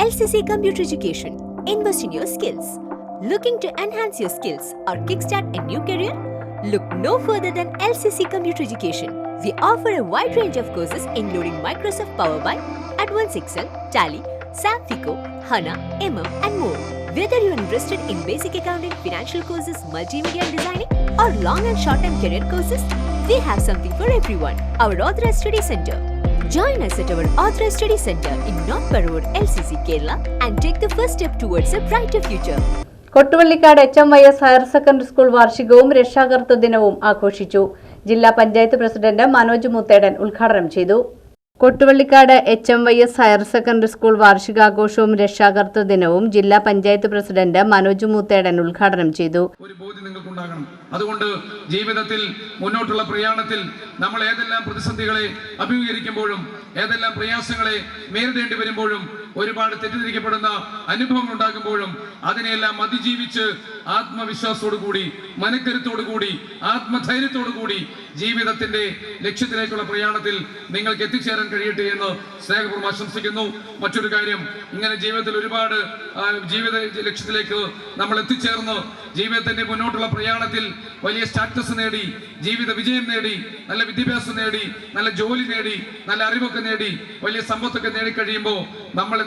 LCC Computer Education. Invest in your skills. Looking to enhance your skills or kickstart a new career? Look no further than LCC Computer Education. We offer a wide range of courses including Microsoft Power BI, Advanced Excel, Tally, SAP FICO, HANA, and more. Whether you are interested in basic accounting, financial courses, multimedia designing, or long and short-term career courses, we have something for everyone. Our Authorized Study Center. Join us at our Authorized Study Center in North Parur, LCC, Kerala, and take the first step towards a brighter future. Kottuvallikkad HMYS higher secondary school വാർഷികവും രക്ഷാകർതൃ ദിനവും ആഘോഷിച്ചു. ജില്ലാ panchayat president Manoj Muthedan ഉദ്ഘാടനം ചെയ്തു. Kottuvallikkad HMYS higher secondary school വാർഷികാഘോഷവും രക്ഷാകർതൃ ദിനവും ജില്ലാ പഞ്ചായത്ത് പ്രസിഡന്റ് മനോജ് മുത്തേടൻ ഉദ്ഘാടനം ചെയ്തു. ഒരു ബോധ്യം നിങ്ങൾക്കുണ്ടാകണം. അതുകൊണ്ട് ജീവിതത്തിൽ മുന്നോട്ടുള്ള പ്രയാണത്തിൽ നമ്മൾ ഏതെല്ലാം പ്രതിസന്ധികളെ അഭിമുഖീകരിക്കുമ്പോഴും ഏതെല്ലാം പ്രയാസങ്ങളെ നേരിടേണ്ടി വരുമ്പോഴും ഒരുപാട് തെറ്റിദ്ധരിക്കപ്പെടുന്ന അനുഭവങ്ങൾ ഉണ്ടാകുമ്പോഴും അതിനെല്ലാം അതിജീവിച്ച് ആത്മവിശ്വാസത്തോടുകൂടി മനക്കരുത്തോടുകൂടി ആത്മധൈര്യത്തോടുകൂടി ജീവിതത്തിന്റെ ലക്ഷ്യത്തിലേക്കുള്ള പ്രയാണത്തിൽ നിങ്ങൾക്ക് എത്തിച്ചേരാൻ കഴിയട്ടെ എന്ന് സ്നേഹപൂർവ്വം ആശംസിക്കുന്നു. മറ്റൊരു കാര്യം, ഇങ്ങനെ ജീവിതത്തിൽ ഒരുപാട് ജീവിത ലക്ഷ്യത്തിലേക്ക് നമ്മൾ എത്തിച്ചേർന്ന് ജീവിതത്തിന്റെ മുന്നോട്ടുള്ള പ്രയാണത്തിൽ വലിയ സ്റ്റാറ്റസ് നേടി, ജീവിത വിജയം നേടി, നല്ല വിദ്യാഭ്യാസം നേടി, നല്ല ജോലി നേടി, നല്ല അറിവൊക്കെ നേടി, വലിയ സമ്പത്തൊക്കെ നേടിക്കഴിയുമ്പോൾ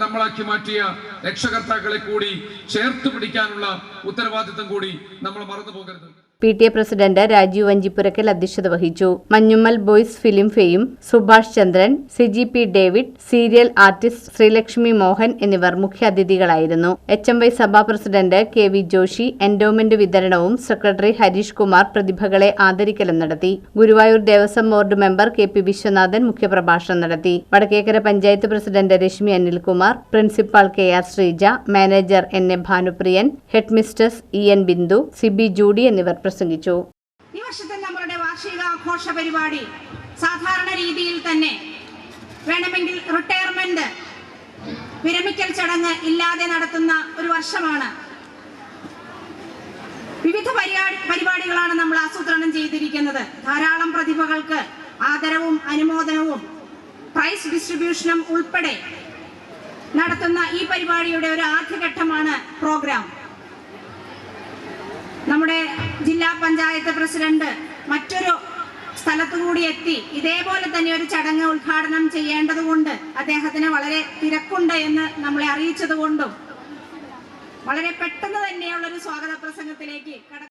നമ്മളാക്കി മാറ്റിയ രക്ഷകർത്താക്കളെ കൂടി ചേർത്ത് പിടിക്കാനുള്ള ഉത്തരവാദിത്വം കൂടി നമ്മൾ മറന്നു പോകരുത്. PTA പ്രസിഡന്റ് രാജീവ് വഞ്ചിപ്പുരക്കൽ അധ്യക്ഷത വഹിച്ചു. മഞ്ഞുമ്മൽ ബോയ്സ് ഫിലിം ഫെയും Subhash Chandran, CGP David, serial artist Sreelakshmi Mohan എന്നിവർ മുഖ്യാതിഥികളായിരുന്നു. HMY Sabha president KV Joshi endowment വിതരണവും സെക്രട്ടറി ഹരീഷ് കുമാർ പ്രതിഭകളെ ആദരിക്കലും നടത്തി. Guruvayur Devaswom board member KP Viswanathan മുഖ്യപ്രഭാഷണം നടത്തി. Vadakkekara panchayat president Reshmi Anilkumar, principal KR Sreeja, manager NA Bhanupriyan, head mistress EN Bindu, CB Judy എന്നിവർ പ്രസംഗിച്ചു. ഈ വർഷത്തെ നമ്മുടെ വാർഷികാഘോഷ പരിപാടി സാധാരണ രീതിയിൽ തന്നെ വേണമെങ്കിൽ റിട്ടയർമെന്റ് വിരമിക്കൽ ചടങ്ങ് ഇല്ലാതെ നടത്തുന്ന ഒരു വർഷമാണ്. വിവിധ പരിപാടികളാണ് നമ്മൾ ആസൂത്രണം ചെയ്തിരിക്കുന്നത്. ധാരാളം പ്രതിഭകൾക്ക് ആദരവും അനുമോദനവും പ്രൈസ് ഡിസ്ട്രിബ്യൂഷനും ഉൾപ്പെടെ നടത്തുന്ന ഈ പരിപാടിയുടെ ഒരു ആദ്യഘട്ടമാണ് പ്രോഗ്രാം. നമ്മുടെ ജില്ലാ പഞ്ചായത്ത് പ്രസിഡന്റ് മറ്റൊരു സ്ഥലത്തുകൂടി എത്തി ഇതേപോലെ തന്നെ ഒരു ചടങ്ങ് ഉദ്ഘാടനം ചെയ്യേണ്ടതുകൊണ്ട് അദ്ദേഹത്തിന് വളരെ തിരക്കുണ്ട് എന്ന് നമ്മളെ അറിയിച്ചതുകൊണ്ടും വളരെ പെട്ടെന്ന് തന്നെയുള്ളൊരു സ്വാഗത പ്രസംഗത്തിലേക്ക് കടന്നു.